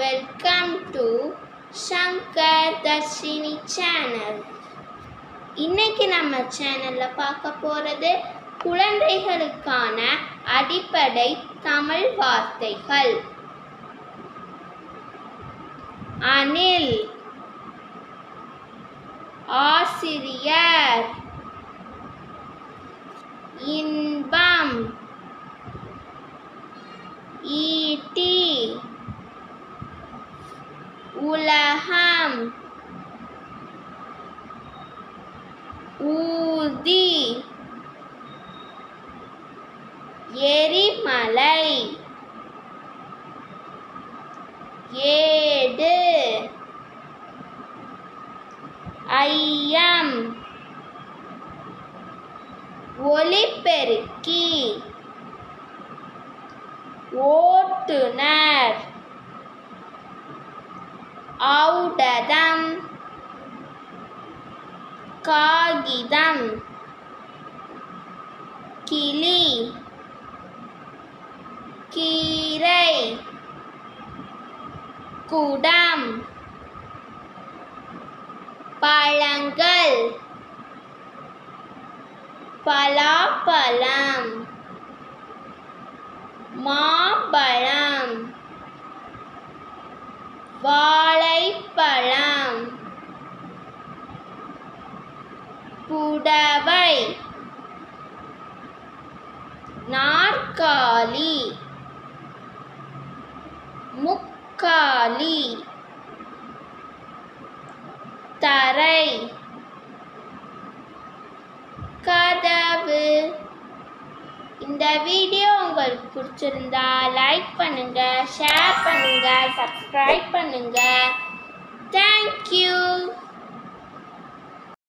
Welcome to Shankar Darshini channel. இன்னைக்கு நம்ம சேனலில் பார்க்க போகிறது குழந்தைகளுக்கான அடிப்படை தமிழ் வார்த்தைகள். அணில், ஆசிரியர், இன்பம், ஈட்டி, உலகம், ஊர்தி, எரிமலை, ஏடு, ஐயம், ஒலிபெருக்கி, ஓட்டுநர், ஔடதம், காகிதம், கிளி, கீரை, குடம், பழங்கள், பலாப்பழம், மாம்பழம், வாழைப்பழம், புடவை, நாற்காலி, முக்காலி, தரை, கதவு. இந்த வீடியோ உங்களுக்கு பிடிச்சிருந்தா லைக் பண்ணுங்க, ஷேர் பண்ணுங்க, சப்ஸ்கிரைப் பண்ணுங்க. தேங்க்யூ.